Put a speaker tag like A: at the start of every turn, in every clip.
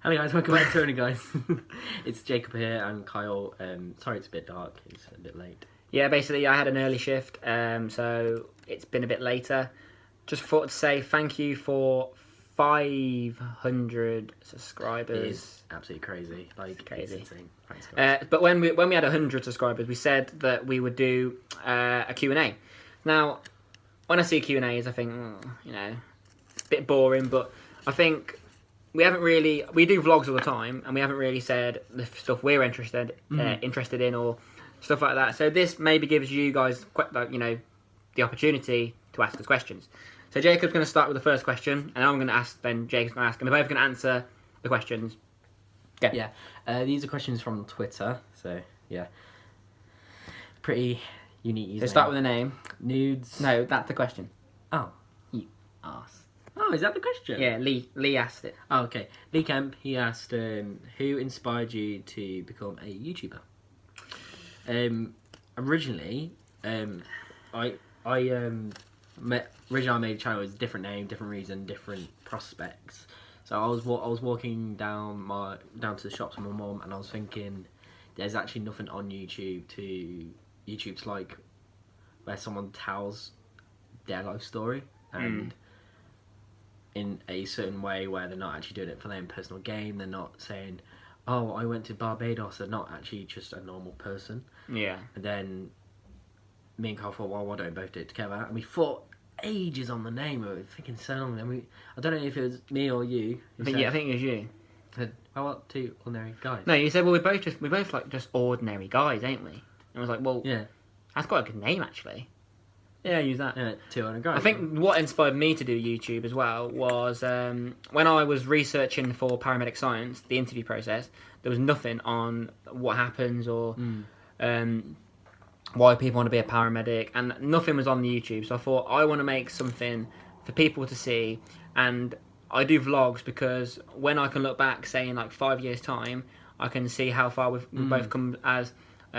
A: Hello guys, welcome back to Tony guys. It's Jacob here and Kyle. Sorry it's a bit dark, it's a bit late.
B: Yeah, basically I had an early shift, so it's been a bit later. Just thought to say thank you for 500 subscribers.
A: It is absolutely crazy,
B: Crazy.
A: It's insane. Thanks guys.
B: But when we had 100 subscribers, we said that we would do a Q&A. Now, when I see Q&As, I think, a bit boring, but I think we do vlogs all the time, and we haven't really said the stuff we're interested in or stuff like that. So this maybe gives you guys, the opportunity to ask us questions. So Jacob's going to start with the first question, and I'm going to ask, then Jacob's going to ask, and we're both going to answer the questions.
A: Go. Yeah, these are questions from Twitter, so yeah. Pretty unique username.
B: So start with a name.
A: Nudes.
B: No, that's the question.
A: Oh.
B: You arse.
A: Oh, is that the question?
B: Yeah, Lee asked it.
A: Oh, okay. Lee Kemp, he asked, who inspired you to become a YouTuber? Originally, originally I made a channel with a different name, different reason, different prospects. So I was walking down to the shops with my mum, and I was thinking, there's actually nothing on YouTube's like where someone tells their life story and in a certain way where they're not actually doing it for their own personal gain. They're not saying, oh, I went to Barbados. They're not actually just a normal person.
B: Yeah.
A: And then me and Carl thought, well, why don't we both do it together? And we fought ages on the name. We were thinking so long. And I don't know if it was me or you.
B: I think it was you.
A: Said, how about two ordinary guys?
B: No, you said, well, we're both just ordinary guys, ain't we? And I was like, well,
A: yeah,
B: that's quite a good name, actually. Yeah, use that.
A: Yeah, two ordinary guys.
B: I think what inspired me to do YouTube as well was when I was researching for Paramedic Science, the interview process, there was nothing on what happens or why people want to be a paramedic, and nothing was on the YouTube. So I thought, I want to make something for people to see, and I do vlogs because when I can look back, say in like 5 years' time, I can see how far we've both come as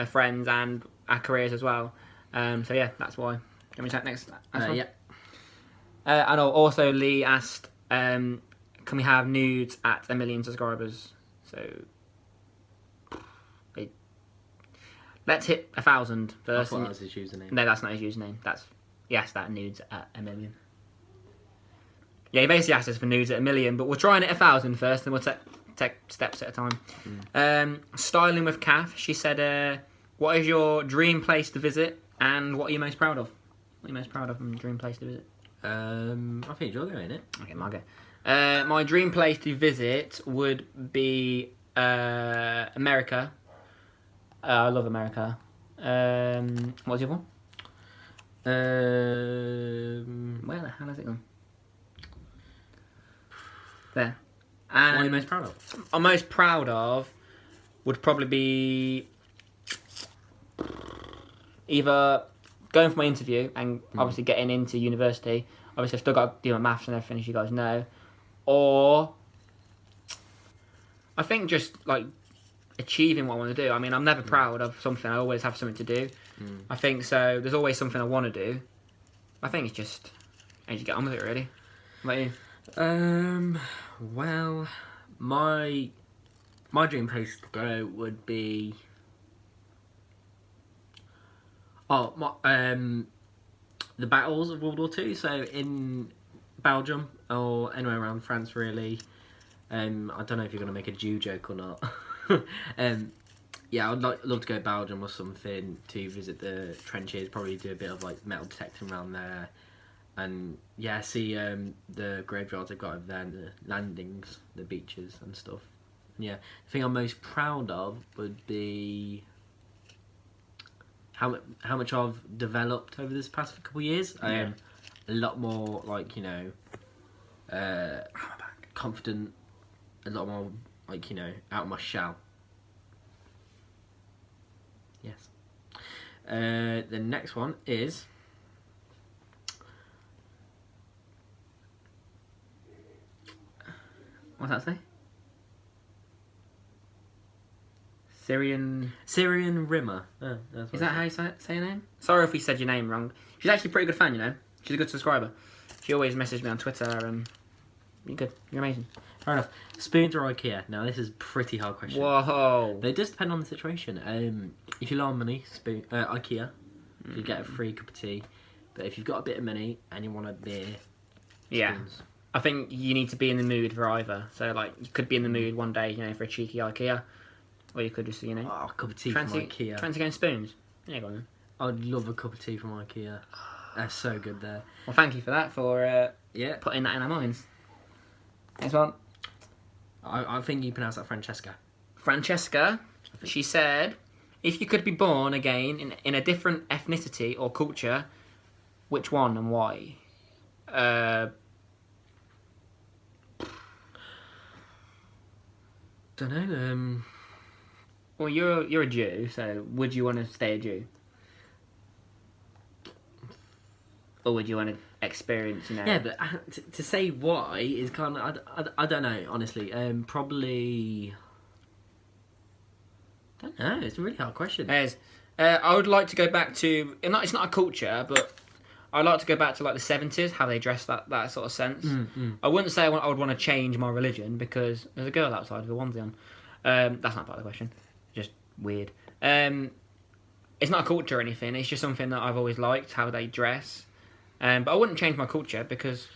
B: friends and our careers as well. So yeah, that's why. Can we take next?
A: Yeah.
B: And also Lee asked, can we have nudes at 1 million subscribers? So let's hit 1,000 first.
A: I thought that was his username.
B: No, that's not his username. He asked that nudes at 1 million. Yeah, he basically asked us for nudes at 1 million, but we'll try and hit 1,000 first, and we'll take steps at a time. Styling with Kath, she said, what is your dream place to visit, and what are you most proud of? What are you most proud of from dream place to visit?
A: I think you're going, innit?
B: Okay, Margo. My dream place to visit would be America. I love America. What's your one? Where the hell has it gone? There. And
A: what are you most proud of?
B: I'm most proud of would probably be either going for my interview and obviously getting into university. Obviously, I've still got to do my maths and everything, as you guys know. Or I think just like achieving what I want to do. I mean, I'm never proud of something. I always have something to do. I think so. There's always something I want to do. I think it's just as you get on with it, really. What about you?
A: Well, my dream place to go would be the battles of World War II. So in Belgium or anywhere around France, really. I don't know if you're gonna make a Jew joke or not. Yeah, I'd love to go to Belgium or something to visit the trenches. Probably do a bit of like metal detecting around there. And yeah, see the graveyards they've got over there, and the landings, the beaches and stuff. Yeah, the thing I'm most proud of would be how much I've developed over this past couple of years. I am a lot more like confident, a lot more like out of my shell. Yes. The next one is.
B: What's that say?
A: Cerian Rimmer. Oh,
B: is that how you say your name? Sorry if we said your name wrong. She's actually a pretty good fan, She's a good subscriber. She always messages me on Twitter and You're good. You're amazing.
A: Fair enough. Spoons or IKEA? Now this is a pretty hard question.
B: Whoa.
A: They does depend on the situation. If you low on money, IKEA, you get a free cup of tea. But if you've got a bit of money and you want a beer,
B: Yeah.
A: spoons.
B: I think you need to be in the mood for either. So, like, you could be in the mood one day, for a cheeky IKEA. Or you could just,
A: Oh, a cup of tea
B: fancy,
A: from IKEA.
B: fancy going spoons. Yeah, go on then.
A: I'd love a cup of tea from IKEA. They're so good there.
B: Well, thank you for that, for
A: Yeah.
B: putting that in our minds. Next one.
A: I think you pronounce that Francesca.
B: Francesca, she said, if you could be born again in a different ethnicity or culture, which one and why?
A: Don't know.
B: Well, you're a Jew, so would you want to stay a Jew? Or would you want to experience,
A: Yeah, but to say why is kind of I don't know, honestly. Probably. Don't know. It's a really hard question.
B: I would like to go back to. It's not a culture, but I'd like to go back to like the 70s, how they dressed that sort of sense. I wouldn't say I would want to change my religion because there's a girl outside with a onesie on. That's not part of the question. Just weird. It's not a culture or anything. It's just something that I've always liked, how they dress. But I wouldn't change my culture because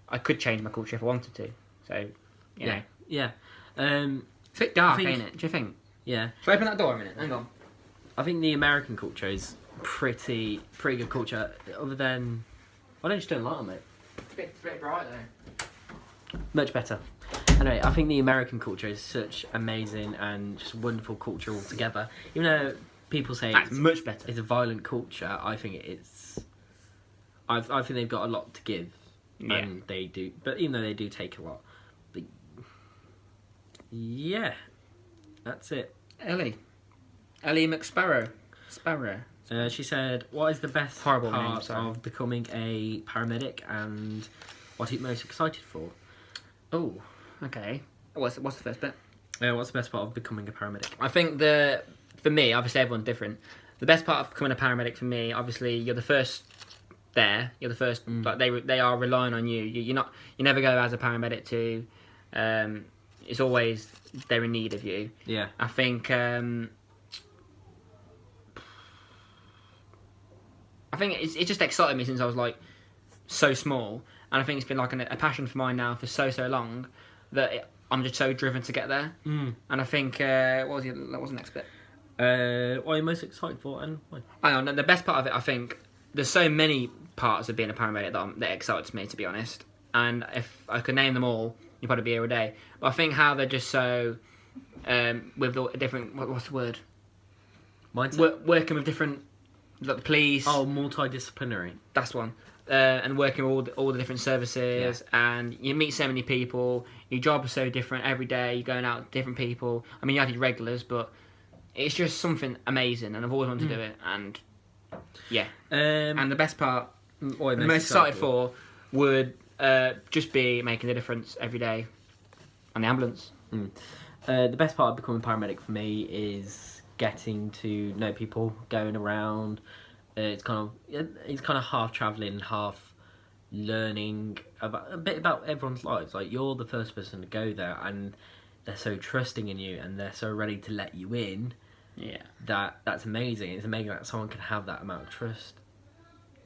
B: I could change my culture if I wanted to. So, you know.
A: Yeah.
B: It's a bit dark, ain't it? Do you think?
A: Yeah.
B: Shall I open that door a minute? Hang on.
A: I think the American culture is pretty good culture. Other than, I don't just don't like them, mate.
B: It's a bit bright there.
A: Much better. Anyway, I think the American culture is such amazing and just wonderful culture altogether. Even though people say
B: That's much better.
A: it's a violent culture, I think it's. I think they've got a lot to give, and they do. But even though they do take a lot, but yeah, that's it.
B: Elle Mcsparron. Sparrow.
A: She said, "What is the best
B: Horrible
A: part
B: name, sorry.
A: of becoming a paramedic, and what are you most excited for?"
B: Oh, okay. What's the first bit?
A: What's the best part of becoming a paramedic?
B: I think for me, obviously everyone's different. The best part of becoming a paramedic for me, obviously, you're the first there. You're the first. Like they are relying on you. You never go as a paramedic to. It's always they're in need of you.
A: Yeah.
B: I think. I think it's just excited me since I was like so small, and I think it's been like a passion for mine now for so long that I'm just so driven to get there. And I think what was the next bit?
A: What are you most excited for, and why?
B: Hang on, the best part of it, I think there's so many parts of being a paramedic that excites me, to be honest. And if I could name them all, you'd probably be here all day. But I think how they're just so with the different what's the word?
A: Mindset.
B: Working with different. Like the police.
A: Oh, multidisciplinary.
B: That's one. And working with all the different services, and you meet so many people. Your job is so different every day. You're going out with different people. I mean, you have your regulars, but it's just something amazing, and I've always wanted to do it. And yeah, and the best part, the most excited for, would just be making a difference every day on the ambulance.
A: The best part of becoming a paramedic for me is getting to know people, going around. It's kind of half travelling, half learning a bit about everyone's lives. Like, you're the first person to go there, and they're so trusting in you, and they're so ready to let you in.
B: Yeah,
A: that's amazing. It's amazing that someone can have that amount of trust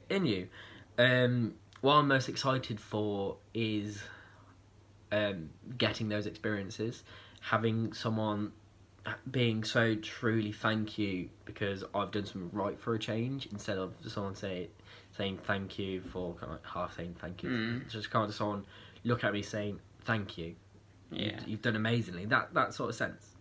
A: in you. What I'm most excited for is getting those experiences, having someone being so truly thank you because I've done something right for a change, instead of someone saying thank you for kind of like half saying thank you. It's just kind of someone look at me saying thank you.
B: Yeah,
A: You've done amazingly. That sort of sense.